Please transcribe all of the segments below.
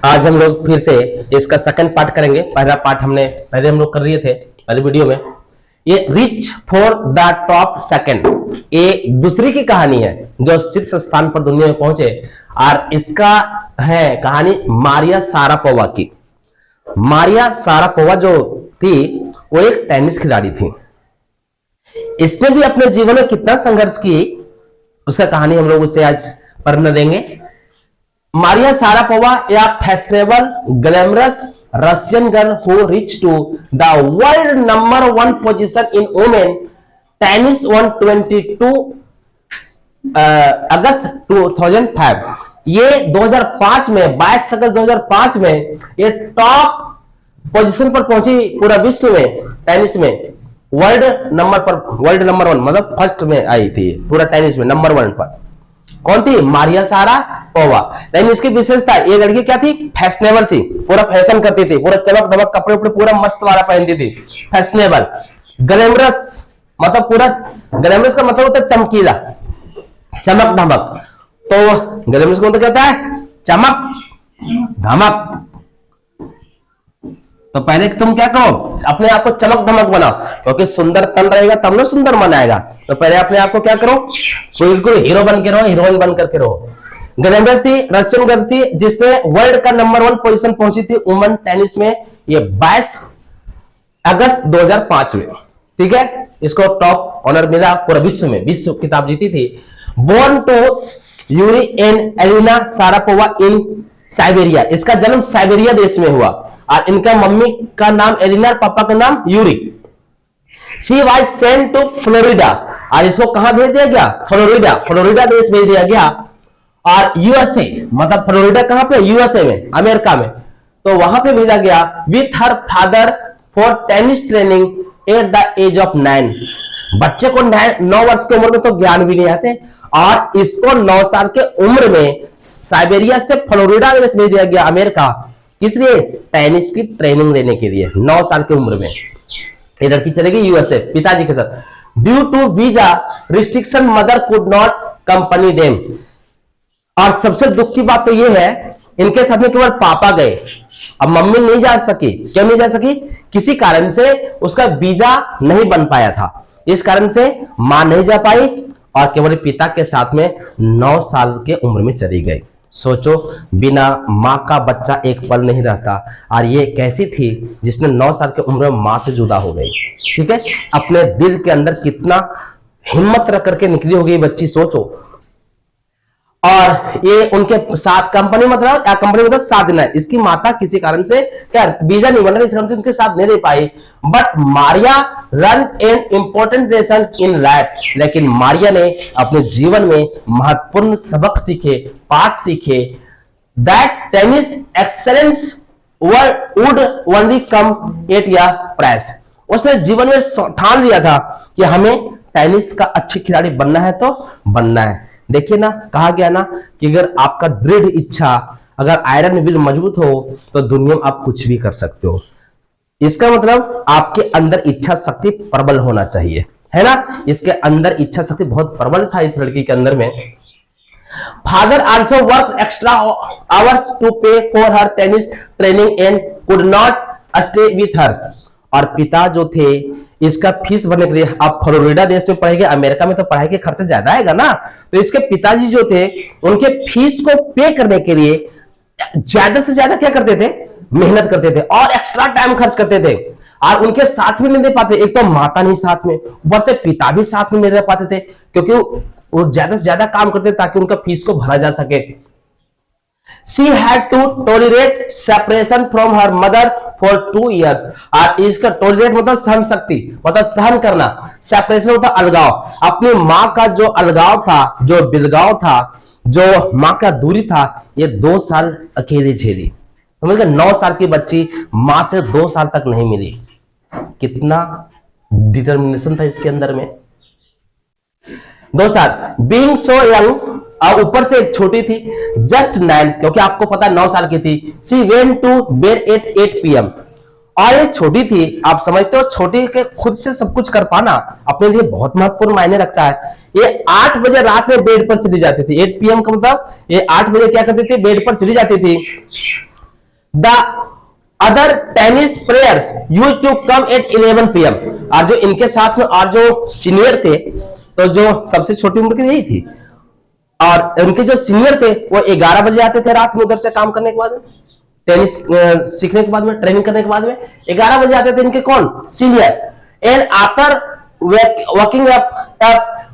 आज हम लोग फिर से इसका सेकंड पार्ट करेंगे। पहला पार्ट पहले हम लोग कर रहे थे पहले वीडियो में। ये rich for the top second, ये दूसरी की कहानी है जो शीर्ष स्थान पर दुनिया में पहुंचे, और इसका है कहानी मारिया शारापोवा की। मारिया शारापोवा जो थी वो एक टेनिस खिलाड़ी थी। इसने भी अपने जीवन में कितना संघर्ष की उसका कहानी हम लोग उससे आज पढ़ने देंगे। Maria Sharapova a fashionable glamorous Russian girl who reach to the world number 1 position in women tennis on 22 August 2005। ये 2005 में 22 अगस्त 2005 में ये टॉप पोजीशन पर पहुंची पूरा विश्व में टेनिस में। वर्ल्ड नंबर 1 मतलब फर्स्ट में आई थी पूरा टेनिस में नंबर 1 पर। कौन थी? Maria Sharapova. लेकिन इसकी विशेषता, ये लड़की क्या थी? फैशनेबल थी, पूरा फैशन करती थी, पूरा चमक धमक कपड़े उपड़े पूरा मस्त वाला पहनती थी, फैशनेबल। ग्लैमरस मतलब पूरा, ग्लैमरस का मतलब होता है चमकीला, चमक धमक। तो ग्लैमरस का मतलब क्या होता है? चमक धमक। तो पहले तुम क्या करो, अपने आप को चमक धमक बनाओ, क्योंकि सुंदर तन रहेगा तब ना सुंदर मन आएगा। तो पहले अपने आप को क्या करो, बिल्कुल हीरो बन के रहो, हीरोइन बन करके रहो। ग्लैमरस थी, रशियन गर्ल थी, जिसने वर्ल्ड का नंबर 1 पोजीशन पहुंची थी वुमेन टेनिस में, ये 22 अगस्त 2005 में। ठीक है, इसको टॉप ऑनर मिला पूरा विश्व में, विश्व खिताब जीती थी। Born to Yuri and Elena Sharapova in Siberia, इसका जन्म साइबेरिया देश में हुआ, और इनका मम्मी का नाम एलिना, पापा का नाम Yuri. She was sent to Florida, और इसको कहां भेज दिया गया? फ्लोरिडा देश भेज दिया गया। और यूएसए मतलब फ्लोरिडा कहां पे? यूएसए में, अमेरिका में। तो वहां पे भेजा गया with her father for tennis training at the age of 9। बच्चे को 9 वर्ष की उम्र में तो ज्ञान भी नहीं आते, और इसको 9 साल के उम्र में साइबेरिया से फ्लोरिडा देश भेज दिया गया, अमेरिका। किस लिए? टेनिस की ट्रेनिंग देने के लिए। 9 साल की उम्र में ये लड़की चलेगी यूएसए पिताजी के साथ। Due to visa restriction mother could not company them, और सबसे दुख की बात तो ये है इनके साथ में केवल पापा गए, अब मम्मी नहीं जा सकी। क्यों नहीं जा सकी? किसी कारण से उसका वीजा नहीं बन पाया था, इस कारण से मां नहीं जा पाई, और केवल पिता के साथ में 9 साल के उम्र में चली गई। सोचो, बिना मां का बच्चा एक पल नहीं रहता, और ये कैसी थी जिसने 9 साल की उम्र में मां से जुदा हो गई। ठीक है, अपने दिल के अंदर कितना हिम्मत रख करके निकली होगी बच्ची, सोचो। और ये उनके साथ कंपनी मतलब साथ देना है। इसकी माता किसी कारण से क्या वीजा नहीं बन रहा, इस कारण से उनके साथ नहीं रह पाई। But Maria run an important lesson in life, लेकिन मारिया ने अपने जीवन में महत्वपूर्ण सबक सीखे, पाठ सीखे। That tennis excellence would only come at a price. उसने जीवन में ठान लिया था कि हमें टेनिस का अच्छी खिलाड़ी बनना है तो बनना है। देखिए ना, कहा गया ना कि अगर आपका दृढ़ इच्छा, अगर आयरन विल मजबूत हो तो दुनिया में आप कुछ भी कर सकते हो। इसका मतलब आपके अंदर इच्छा शक्ति प्रबल होना चाहिए, है ना। इसके अंदर इच्छा शक्ति बहुत प्रबल था इस लड़की के अंदर में। Father also work extra hours to pay for her tennis training and could not stay with her, और पिता जो थे इसका फीस भरने के लिए, आप फ्लोरिडा देश में पढ़ेंगे, अमेरिका में तो पढ़ाई के खर्चा ज्यादा आएगा ना, तो इसके पिताजी जो थे उनके फीस को पे करने के लिए ज्यादा से ज्यादा क्या करते थे? मेहनत करते थे, और एक्स्ट्रा टाइम खर्च करते थे, और उनके साथ भी नहीं दे पाते। एक तो माता नहीं साथ में, ऊपर से पिता भी साथ में नहीं रह पाते थे, क्योंकि वो ज्यादा से ज्यादा काम करते ताकि उनका फीस को भरा जा सके। She had to tolerate separation from her mother for 2 years। और इसका tolerate मतलब सहन शक्ति, मतलब सहन करना। सेपरेशन होता अलगाव, अपनी माँ का जो अलगाव था, जो बिलगाव था, जो माँ का दूरी था, ये 2 साल अकेले झेली। समझ गए? 9 साल की बच्ची माँ से 2 साल तक नहीं मिली। कितना डिटर्मिनेशन था इसके अंदर में। 2 साल बीइंग सो यंग, और ऊपर से एक छोटी थी, जस्ट 9, क्योंकि आपको पता 9 साल की थी। She went to bed at 8 PM, और ये छोटी थी, आप समझते हो छोटी के खुद से सब कुछ कर पाना अपने लिए बहुत महत्वपूर्ण मायने रखता है। ये 8 बजे रात में बेड पर चली जाती थी। 8 PM का मतलब ये 8 बजे क्या करती थी? बेड पर चली जाती थी। The other tennis players use to come at 11 PM। और जो इनके साथ में और जो सीनियर थे, तो जो सबसे छोटी उम्र की यही थी, और उनके जो सीनियर थे वो 11 बजे आते थे रात में, उधर से काम करने के बाद में, टेनिस सीखने के बाद में, ट्रेनिंग करने के बाद में 11 बजे आते थे इनके कौन, senior. And after working up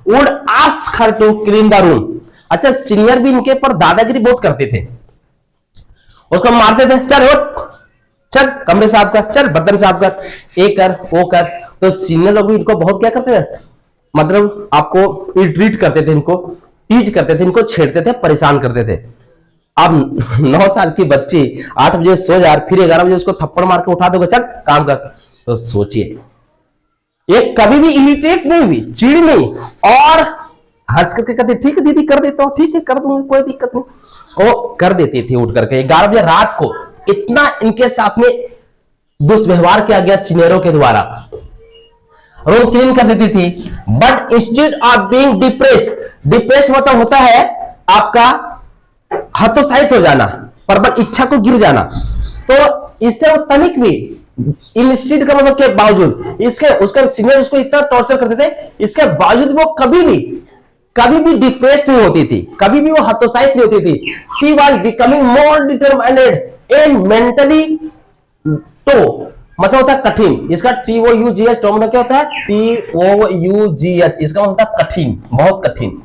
would ask her to clean the room. अच्छा, सीनियर भी इनके पर दादागिरी बहुत करते थे, उसको मारते थे, चल उठ, चल कमरे साफ कर, चल बर्तन साफ कर, ये कर वो कर। तो सीनियर लोग भी इनको बहुत क्या करते थे, मतलब आपको ट्रीट करते थे, इनको टीज करते थे, इनको छेड़ते थे, परेशान करते थे। अब 9 साल की बच्ची 8 बजे सो जा, फिर 11 बजे उसको थप्पड़ मार के उठा दोगे, चल काम कर। तो सोचिए, ये कभी भी इरिटेट नहीं हुई, चिड़ नहीं, और हंस करके कहते ठीक है दीदी कर देता हूँ, ठीक है कर दूंगी, कोई दिक्कत नहीं। वो कर देती थी उठ करके 11 बजे रात को। इतना इनके साथ में दुष्व्यवहार किया गया सीनियरों के द्वारा, रूम क्लीन कर देती थी। But instead of being depressed, depress मतलब होता है आपका हतोत्साहित हो जाना, प्रबल इच्छा को गिर जाना। तो इससे वो तनिक भी, इंस्टेड का मतलब के बावजूद, इसके उसका सीनियर उसको इतना टॉर्चर करते थे, इसके बावजूद वो कभी भी डिप्रेस्ड नहीं होती थी, कभी भी वो हतोत्साहित नहीं होती थी। She was becoming more determined and mentally तो मतलब होता है कठिन, इसका TOUGH तो मतलब क्या होता है, TOUGH, इसका मतलब कठिन, बहुत कठिन।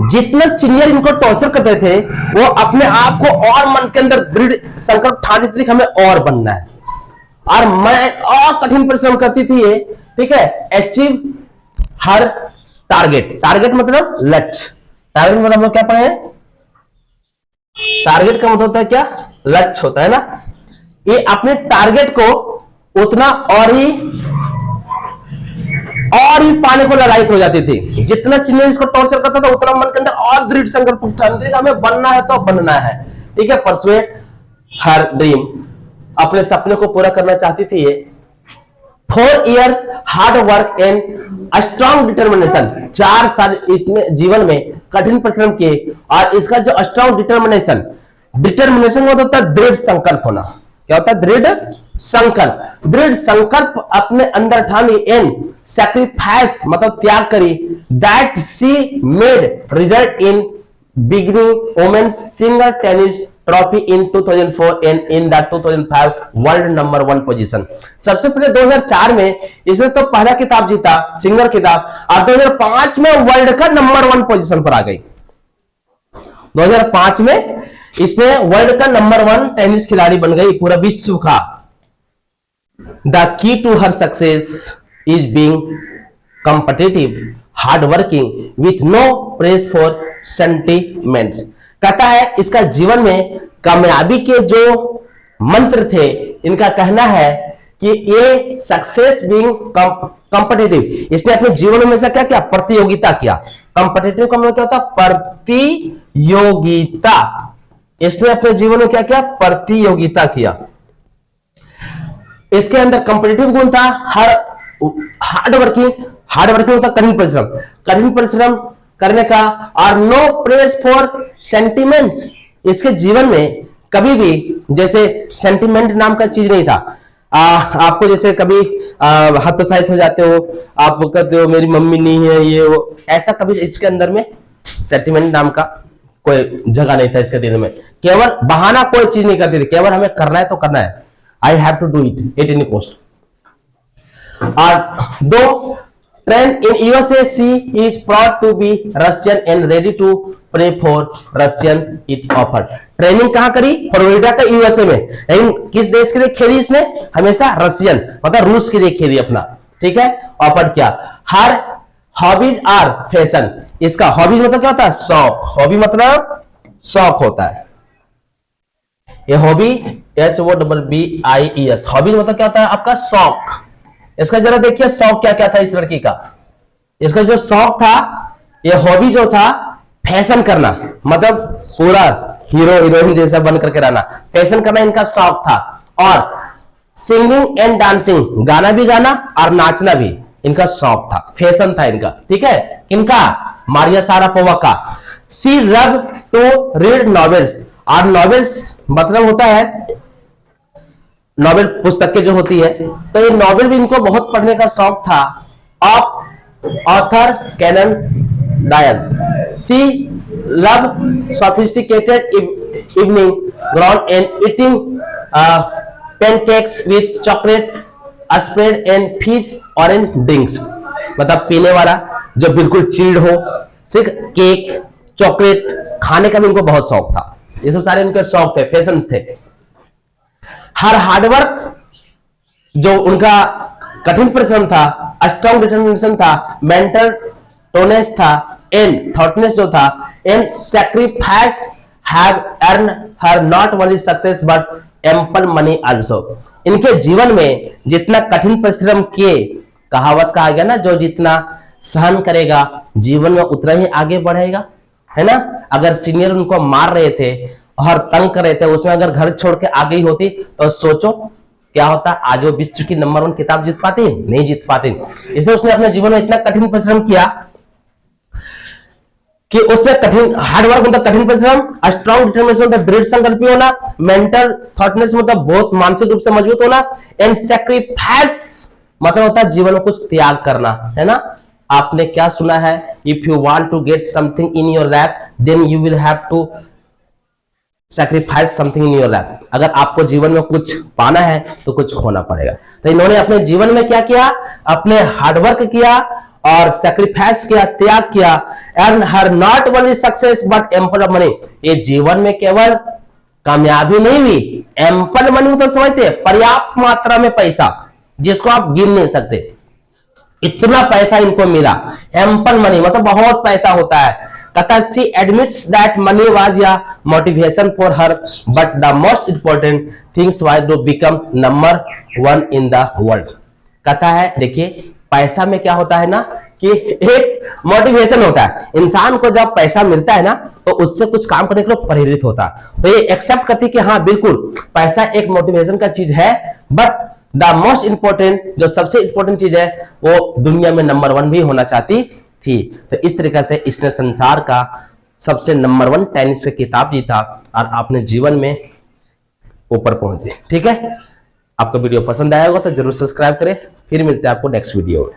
जितने सीनियर इनको टॉर्चर करते थे, वो अपने आप को और मन के अंदर दृढ़ संकल्प ठान लेती थी कि हमें और बनना है, और मैं और कठिन परिश्रम करती थी ये, ठीक है, अचीव हर टारगेट। टारगेट मतलब लक्ष्य, टारगेट मतलब हम लोग क्या पढ़े हैं, टारगेट का मतलब होता है क्या, लक्ष्य होता है ना। ये अपने टारगेट को उतना और ही पाने को ललायत हो जाती थी। जितना सीनियर इसको टॉर्चर करता था, उतना मन के अंदर और दृढ़ संकल्प उठाने का, हमें बनना है तो बनना है, ठीक है। परसुएट हर ड्रीम, अपने सपने को पूरा करना चाहती थी ये। 4 years hard work and strong determination, 4 साल इतने जीवन में कठिन परिश्रम किए, और इसका जो स्ट्रॉन्ग डिटर्मिनेशन, डिटर्मिनेशन मतलब होता है दृढ़ संकल्प होना। क्या होता है, दृढ़ संकल्प, दृढ़ संकल्प अपने अंदर ठानी। एंड सैक्रिफाइस मतलब त्याग करी, that she made result in beginning women's single tennis trophy in 2004 and in the 2005 world number 1 position. सबसे पहले 2004 में इसने तो पहला खिताब जीता, सिंगल खिताब, और 2005 में वर्ल्ड का नंबर 1 पोजीशन पर आ गई। 2005 में इसने वर्ल्ड का नंबर 1 टेनिस खिलाड़ी बन गई, पूरा विश्व का। The key to her success is being competitive, hard working with no place for sentiments. कहता है इसका जीवन में कामयाबी के जो मंत्र थे, इनका कहना है कि ये सक्सेस बीइंग कॉम्पिटिटिव, इसने अपने जीवन में से क्या किया, प्रतियोगिता किया। कॉम्पिटिटिव का मतलब क्या होता है, प्रतियोगिता। इसने अपने जीवन में क्या किया, प्रतियोगिता किया। इसके अंदर कॉम्पिटिटिव गुण था, हार्ड वर्किंग होता कठिन परिश्रम करने का, और नो प्रेस फॉर सेंटिमेंट्स। इसके जीवन में कभी भी जैसे सेंटिमेंट नाम का चीज नहीं था। आपको जैसे कभी हतोत्साहित हो जाते हो, आप कहते हो मेरी मम्मी नहीं है, ये वो, ऐसा कभी इसके अंदर में सेंटिमेंट नाम का कोई जगह नहीं था इसके दिल में। केवल बहाना कोई चीज नहीं करती थी, केवल हमें करना है तो करना है, I have to do it at any cost. और दो trained in USA, she is proud to be Russian and ready to pray for Russian it offered। Training कहां करी, फ्लोरिडा का यूएसए में। लेकिन किस देश के लिए खेली इसने, हमेशा रशियन मतलब रूस के लिए खेली अपना, ठीक है। ऑफर्ड क्या, हर हॉबीज आर फैशन। इसका हॉबीज मतलब क्या होता है, शौक। हॉबी मतलब शौक होता है। ये हॉबी HOBBIES, हॉबी मतलब क्या होता है, आपका शौक। इसका जरा देखिए शौक क्या क्या था इस लड़की का। इसका जो शौक था, ये हॉबी जो था, फैशन करना, मतलब पूरा हीरो हीरोइन जैसा बन करके रहना, फैशन करना इनका शौक था। और सिंगिंग एंड डांसिंग, गाना भी गाना और नाचना भी इनका शौक था, फैशन था इनका, ठीक है। इनका मारिया शारापोवा का। सी लव टू रीड नॉवेल्स, और नॉवेल्स मतलब होता है नॉवेल पुस्तकें जो होती है, तो ये नॉवेल भी इनको बहुत पढ़ने का शौक था। Of author Conan Doyle, she love sophisticated evening gown and eating pancakes with chocolate spread and fizz orange drinks. मतलब पीने वाला जो बिल्कुल चिल्ड हो, सिर्फ केक चॉकलेट खाने का भी इनको बहुत शौक था। ये सब सारे उनके शौक थे, फैशंस थे। हर हार्डवर्क जो उनका कठिन परिश्रम था, स्ट्रॉन्ग डिटर्मिनेशन था, मेंटल टोनेस था, एंड थॉटनेस जो था, and sacrifice have earn her not only success but ample money also. इनके जीवन में जितना कठिन परिश्रम किए, कहावत कहा गया ना, जो जितना सहन करेगा जीवन में उतना ही आगे बढ़ेगा, है ना। अगर सीनियर उनको मार रहे थे और तंग कर रहे थे, उसमें अगर घर छोड़ के आ गई होती तो सोचो क्या होता। आज वो विश्व की नंबर 1 किताब जीत पाती, नहीं जीत पाती। इसलिए उसने अपने जीवन में इतना कठिन परिश्रम किया कि उससे कठिन हार्डवर्क मतलब कठिन परिश्रम, स्ट्रॉन्ग डिटरमिनेशन मतलब दृढ़ संकल्पी होना, मेंटल थॉटनेस मतलब बहुत मानसिक रूप से मजबूत होना, एंड सैक्रिफाइस मतलब होता है जीवन में कुछ त्याग करना, है ना। आपने क्या सुना है, if you want to get something in your life then you will have to sacrifice something in your life. अगर आपको जीवन में कुछ पाना है तो कुछ खोना पड़ेगा। तो इन्होंने अपने जीवन में क्या किया, अपने हार्डवर्क किया और सैक्रिफाइस किया, त्याग किया। And her not only success but ample of money. ये जीवन में केवल कामयाबी नहीं हुई, एम्पल मनी तो समझते हैं पर्याप्त मात्रा में पैसा, जिसको आप गिन नहीं सकते, इतना पैसा इनको मिला। एम्पल मनी मतलब बहुत पैसा होता है। कहता है she admits that money was या motivation for her but the most important things was to become number 1 in the world. कहता है देखिए पैसा में क्या होता है ना कि एक मोटिवेशन होता है। इंसान को जब पैसा मिलता है ना तो उससे कुछ काम करने के लिए प्रेरित होता है। तो ये एक्सेप्ट करती कि हाँ बिल्कुल पैसा एक मोटिवेशन का चीज है, बट द मोस्ट इंपॉर्टेंट जो सबसे इंपॉर्टेंट चीज है वो दुनिया में नंबर 1 भी होना चाहती थी। तो इस तरीके से इसने संसार का सबसे नंबर 1 टेनिस का किताब जीता और अपने जीवन में ऊपर पहुंचे। ठीक है, आपको वीडियो पसंद आया होगा तो जरूर सब्सक्राइब करें। फिर मिलते हैं आपको नेक्स्ट वीडियो में।